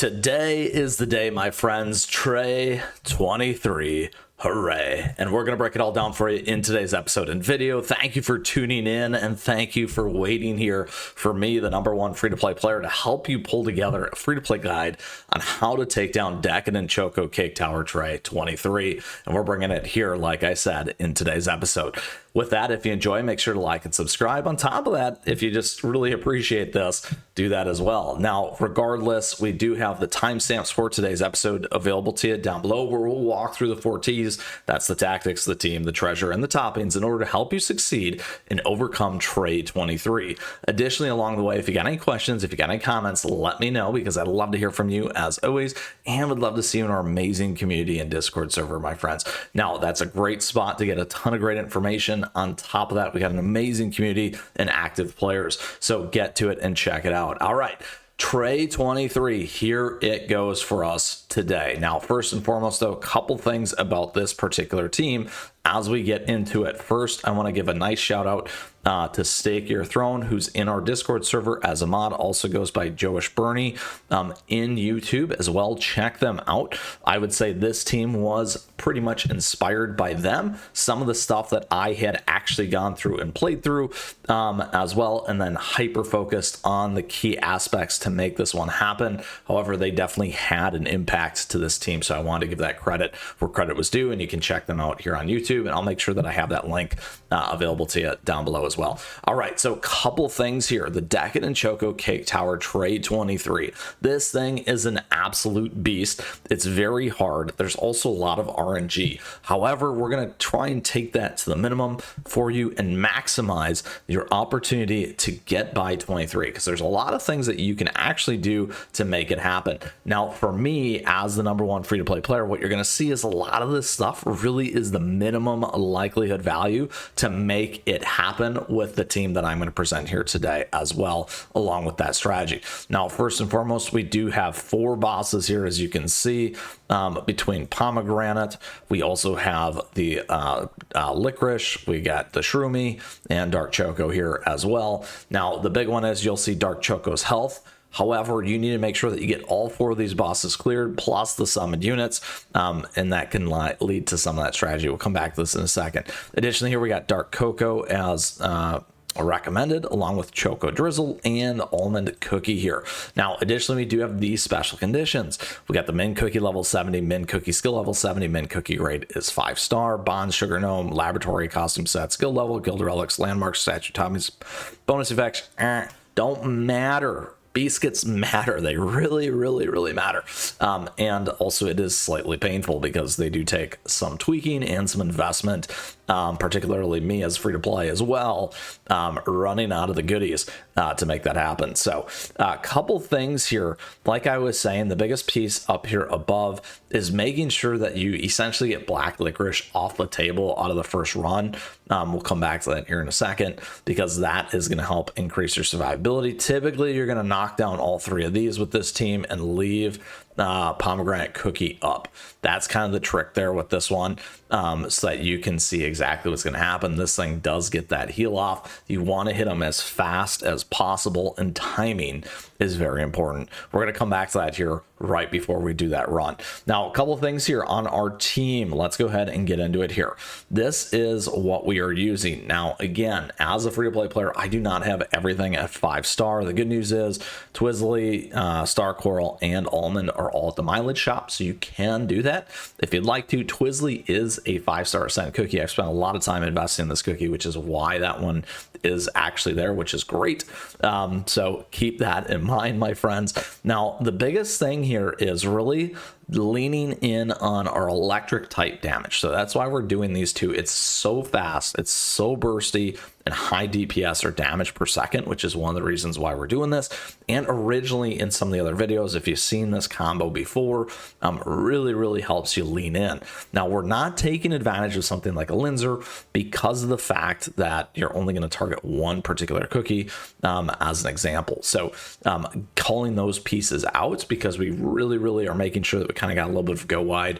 Today is the day, my friends. Tray 23. Hooray. And we're going to break it all down for you in today's episode and video. Thank you for tuning in, and thank you for waiting here for me, the #1 free-to-play player, to help you pull together a free-to-play guide on how to take down Decadent Choco Cake Tower Tray 23. And we're bringing it here, like I said, in today's episode. With that, if you enjoy, make sure to like and subscribe. On top of that, if you just really appreciate this, do that as well. Now, regardless, we do have the timestamps for today's episode available to you down below, where we'll walk through the 4 T's. That's the tactics, the team, the treasure, and the toppings in order to help you succeed and overcome Tray 23. Additionally, along the way, if you got any questions, if you got any comments, let me know, because I'd love to hear from you as always, and would love to see you in our amazing community and Discord server, my friends. Now, that's a great spot to get a ton of great information. On top of that, we got an amazing community and active players, so get to it and check it out. All right, Tray 23, here it goes for us today. Now, first and foremost, though, a couple things about this particular team as we get into it. First, I want to give a nice shout out to Stake Your Throne, who's in our Discord server as a mod, also goes by JowishBerny in YouTube as well. Check them out. I would say this team was pretty much inspired by them. Some of the stuff that I had actually gone through and played through as well, and then hyper focused on the key aspects to make this one happen. However, they definitely had an impact to this team, so I wanted to give that credit where credit was due, and you can check them out here on YouTube, and I'll make sure that I have that link available to you down below as well. All right, so a couple things here. The Decadent Choco Cake Tower Tray 23. This thing is an absolute beast. It's very hard. There's also a lot of RNG. However, we're going to try and take that to the minimum for you and maximize your opportunity to get by 23, because there's a lot of things that you can actually do to make it happen. Now, for me, as the #1 free-to-play player, what you're going to see is a lot of this stuff really is the minimum likelihood value to make it happen with the team that I'm going to present here today as well, along with that strategy. Now, first and foremost, we do have 4 bosses here, as you can see, between pomegranate. We also have the licorice, we got the shroomy, and Dark Choco here as well. Now, the big one is you'll see Dark Choco's health. However, you need to make sure that you get all 4 of these bosses cleared, plus the summoned units, and that can lead to some of that strategy. We'll come back to this in a second. Additionally, here we got Dark Choco as recommended, along with Choco Drizzle and Almond Cookie here. Now, additionally, we do have these special conditions. We got the Min Cookie level 70, Min Cookie skill level 70, Min Cookie grade is 5-star, Bond, Sugar Gnome, Laboratory, Costume Set, skill level, Guild Relics, Landmarks, Statue Toppings, bonus effects, don't matter. Biscuits matter. They really matter. And also it is slightly painful because they do take some tweaking and some investment, particularly me as free to play as well, running out of the goodies to make that happen. So a couple things here. Like I was saying, the biggest piece up here above is making sure that you essentially get black licorice off the table out of the first run. We'll come back to that here in a second, because that is going to help increase your survivability. Typically, you're going to knock down all 3 of these with this team and leave pomegranate cookie up. That's kind of the trick there with this one, so that you can see exactly what's going to happen. This thing does get that heal off. You want to hit them as fast as possible, and timing is very important. We're going to come back to that here right before we do that run. Now, a couple things here on our team. Let's go ahead and get into it here. This is what we are using. Now, again, as a free-to-play player, I do not have everything at 5-star. The good news is Twizzle, Star Coral, and Almond are all at the mileage shop, so you can do that if you'd like to. Twizzle is a 5-star scent cookie. I've spent a lot of time investing in this cookie, which is why that one is actually there, which is great. So keep that in mind, my friends. Now, the biggest thing here is really leaning in on our electric type damage. So that's why we're doing these 2. It's so fast, it's so bursty, and high DPS or damage per second, which is one of the reasons why we're doing this. And originally in some of the other videos, if you've seen this combo before, really helps you lean in. Now, we're not taking advantage of something like a Linzer because of the fact that you're only going to target one particular cookie as an example. So calling those pieces out, because we really are making sure that we kind of got a little bit of go wide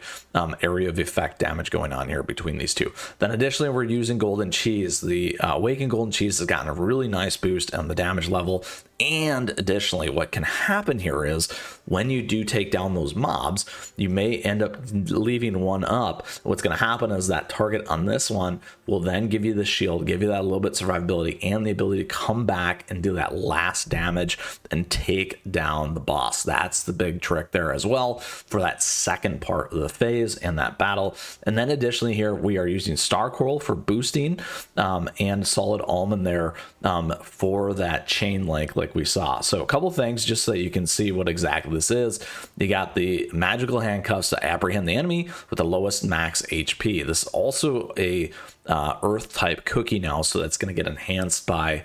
area of effect damage going on here between these 2. Then additionally, we're using Golden Cheese. The Awakened Golden Cheese has gotten a really nice boost on the damage level And additionally, what can happen here is when you do take down those mobs, you may end up leaving one up. What's going to happen is that target on this one will then give you the shield, give you that a little bit of survivability and the ability to come back and do that last damage and take down the boss. That's the big trick there as well for that second part of the phase and that battle. And then additionally here, we are using Star Coral for boosting and Solid Almond there for that chain link like we saw. So a couple things just so you can see what exactly this is. You got the magical handcuffs to apprehend the enemy with the lowest max HP. This is also a earth type cookie now, so that's going to get enhanced by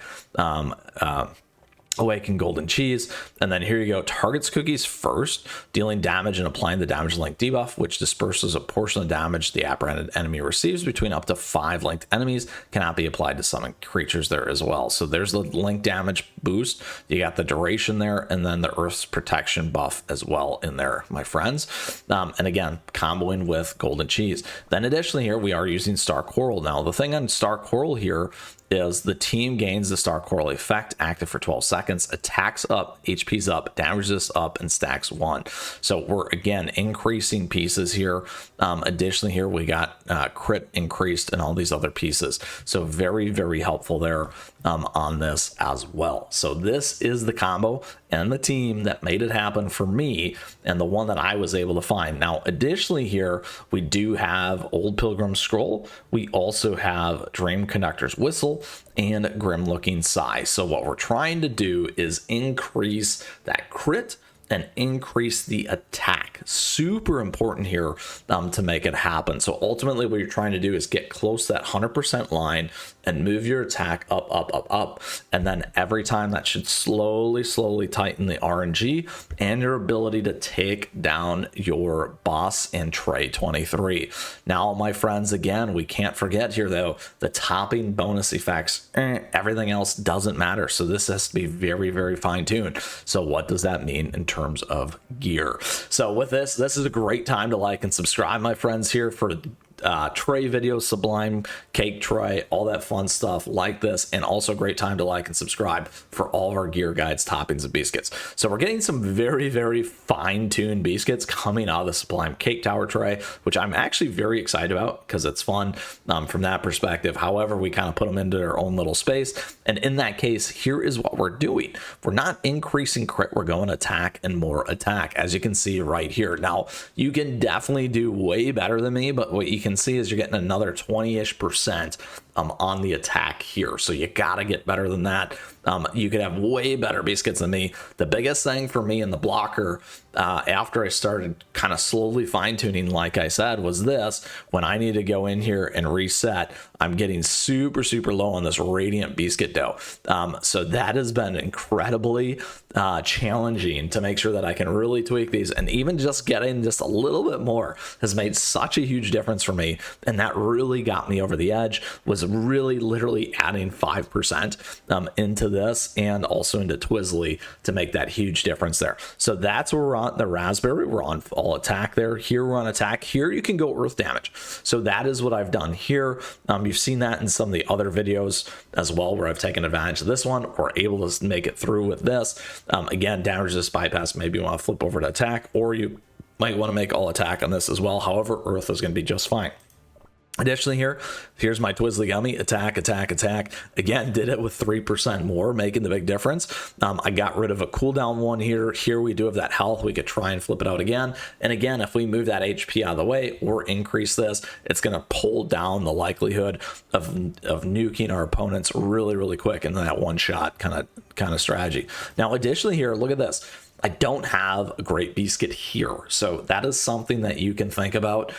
Awaken Golden Cheese. And then here you go, targets cookies first, dealing damage and applying the damage link debuff, which disperses a portion of damage the apprehended enemy receives between up to 5 linked enemies. Cannot be applied to summon creatures there as well. So there's the link damage boost, you got the duration there, and then the Earth's protection buff as well in there, my friends. And again, comboing with Golden Cheese. Then additionally here, we are using Star Coral. Now the thing on Star Coral here is the team gains the Star Coral effect, active for 12 seconds, attacks up, HP's up, damages up, and stacks 1. So we're again increasing pieces here. Additionally here, we got crit increased and all these other pieces. So very, very helpful there on this as well. So this is the combo and the team that made it happen for me and the one that I was able to find. Now, additionally here, we do have Old Pilgrim Scroll. We also have Dream Conductor's Whistle and Grim Looking Sigh. So what we're trying to do is increase that crit and increase the attack. Super important here to make it happen. So ultimately what you're trying to do is get close to that 100% line and move your attack up, up, up, up. And then every time that should slowly, slowly tighten the RNG and your ability to take down your boss in Tray 23. Now, my friends, again, we can't forget here though, the topping bonus effects, everything else doesn't matter. So this has to be very, very fine tuned. So what does that mean in terms of gear? So with this is a great time to like and subscribe, my friends, here for tray videos, sublime cake tray, all that fun stuff like this, and also a great time to like and subscribe for all of our gear guides, toppings, and biscuits. So we're getting some very, very fine-tuned biscuits coming out of the sublime cake tower tray, which I'm actually very excited about because it's fun from that perspective. However, we kind of put them into their own little space, and in that case, here is what we're doing. We're not increasing crit, we're going attack and more attack, as you can see right here. Now, you can definitely do way better than me, but what you can see is you're getting another 20-ish% on the attack here. So you gotta get better than that. You could have way better biscuits than me. The biggest thing for me in the blocker after I started kind of slowly fine-tuning, like I said, was this. When I need to go in here and reset, I'm getting super, super low on this radiant biscuit dough. So that has been incredibly challenging to make sure that I can really tweak these, and even just getting just a little bit more has made such a huge difference for me. And that really got me over the edge, was really literally adding 5% into this and also into Twizzle to make that huge difference there. So that's where we're on the raspberry. We're on all attack there. Here we're on attack. Here you can go earth damage. So that is what I've done here. You've seen that in some of the other videos as well, where I've taken advantage of this one. We're able to make it through with this. Again, damage resist bypass, maybe you want to flip over to attack, or you might want to make all attack on this as well. However, earth is going to be just fine. Additionally here's my Twizzle Gummy, attack, attack, attack. Again, did it with 3% more, making the big difference. I got rid of a cooldown one here. Here we do have that health. We could try and flip it out again. And again, if we move that HP out of the way or increase this, it's going to pull down the likelihood of nuking our opponents really, really quick in that one shot kind of strategy. Now, additionally here, look at this. I don't have a great biscuit here. So that is something that you can think about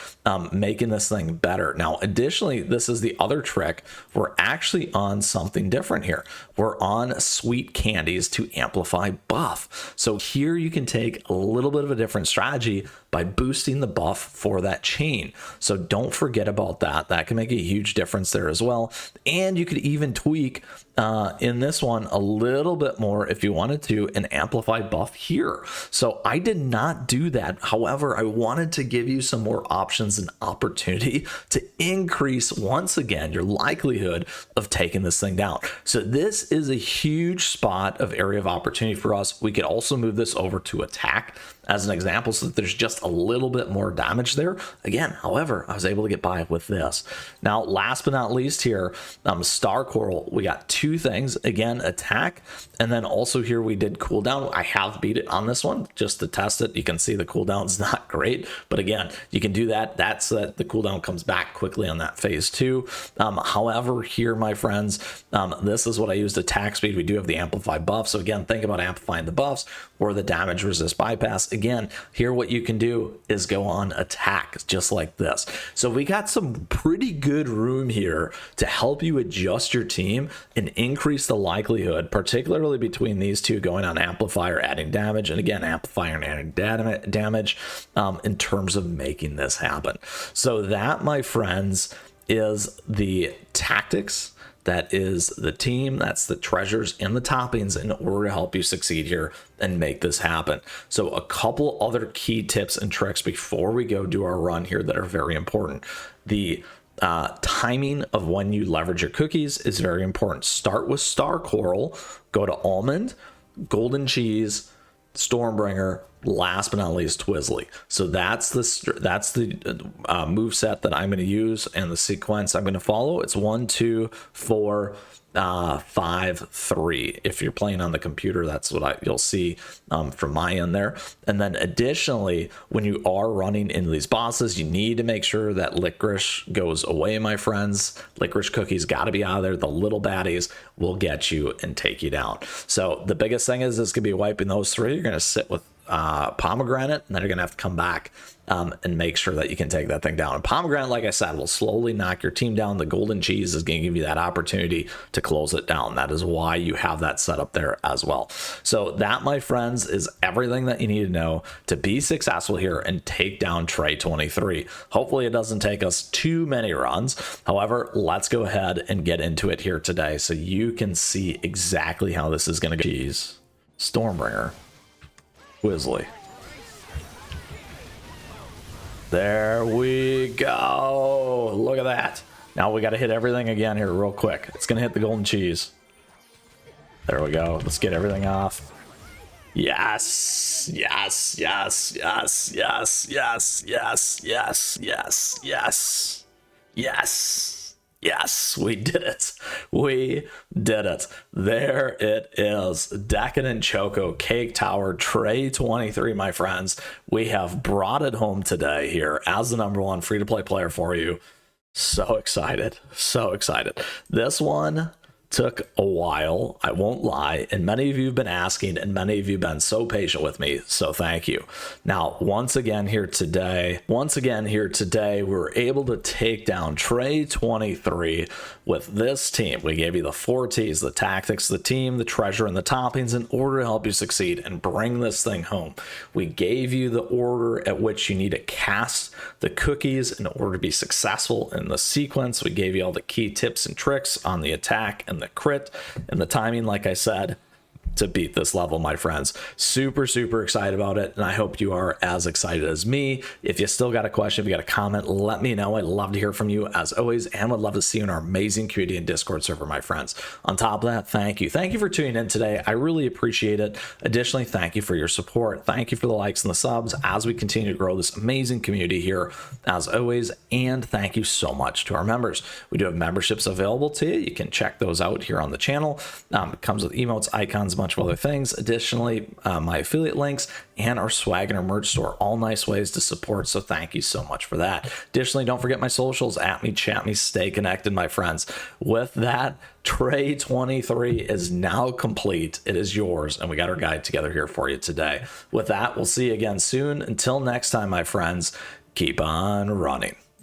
making this thing better. Now, additionally, this is the other trick. We're actually on something different here. We're on sweet candies to amplify buff. So here you can take a little bit of a different strategy by boosting the buff for that chain. So don't forget about that. That can make a huge difference there as well. And you could even tweak in this one a little bit more if you wanted to, an amplify buff here. So I did not do that. However, I wanted to give you some more options and opportunity to increase once again your likelihood of taking this thing down. So this is a huge spot of area of opportunity for us. We could also move this over to attack as an example, so that there's just a little bit more damage there. Again, however, I was able to get by with this. Now, last but not least here, Star Coral, we got two things. Again, attack, and then also here we did cooldown. I have beat it on this one just to test it. You can see the cooldown's not great, but again, you can do that. That's that the cooldown comes back quickly on that phase 2. However, here, my friends, this is what I used attack speed. We do have the amplify buff. So again, think about amplifying the buffs or the damage resist bypass. Again, here what you can do is go on attack just like this. So we got some pretty good room here to help you adjust your team and increase the likelihood, particularly between these two, going on amplifier, adding damage, and again, amplifier and adding damage, in terms of making this happen. So that, my friends, is the tactics. That is the team, that's the treasures and the toppings in order to help you succeed here and make this happen. So a couple other key tips and tricks before we go do our run here that are very important. The timing of when you leverage your cookies is very important. Start with Star Coral, go to Almond, Golden Cheese, Stormbringer, last but not least Twizzle. So that's the move set that I'm going to use and the sequence I'm going to follow. It's 1, 2, 4, 5, 3. If you're playing on the computer, that's what you'll see from my end there. And then additionally, when you are running into these bosses, you need to make sure that licorice goes away, my friends. Licorice cookies got to be out of there. The little baddies will get you and take you down. So the biggest thing is this could be wiping those 3. You're going to sit with pomegranate, and then you're gonna have to come back and make sure that you can take that thing down. And pomegranate, like I said, will slowly knock your team down. The golden cheese is going to give you that opportunity to close it down. That is why you have that set up there as well. So that, my friends, is everything that you need to know to be successful here and take down Trey 23. Hopefully it doesn't take us too many runs. However, let's go ahead and get into it here today so you can see exactly how this is going to go. Cheese, Stormbringer, Twizzle. There we go. Look at that. Now we got to hit everything again here real quick. It's going to hit the golden cheese. There we go. Let's get everything off. Yes. Yes. Yes. Yes. Yes. Yes. Yes. Yes. Yes. Yes. Yes. Yes, we did it. We did it. There it is. Decadent Choco Cake Tower Tray 23, my friends. We have brought it home today here as the #1 free-to-play player for you. So excited. So excited. This one took a while, I won't lie, and many of you have been asking, and many of you have been so patient with me, so thank you. Now, once again here today, we were able to take down Trey 23 with this team. We gave you the 4 T's, the tactics, the team, the treasure, and the toppings in order to help you succeed and bring this thing home. We gave you the order at which you need to cast the cookies in order to be successful in the sequence. We gave you all the key tips and tricks on the attack and the crit and the timing, like I said, to beat this level, my friends. Super excited about it, and I hope you are as excited as me. If you still got a question, if you got a comment, let me know. I'd love to hear from you as always, and would love to see you in our amazing community and Discord server, my friends. On top of that, thank you for tuning in today. I really appreciate it. Additionally, thank you for your support. Thank you for the likes and the subs as we continue to grow this amazing community here as always, and thank you so much to our members. We do have memberships available to you. You can check those out here on the channel. It comes with emotes, icons, bunch of other things. Additionally, my affiliate links and our swag and our merch store, all nice ways to support, so thank you so much for that. Additionally, don't forget my socials, at me, chat me, stay connected, my friends. With that, Trey 23 is now complete. It is yours, and we got our guide together here for you today. With that, we'll see you again soon. Until next time, my friends, keep on running.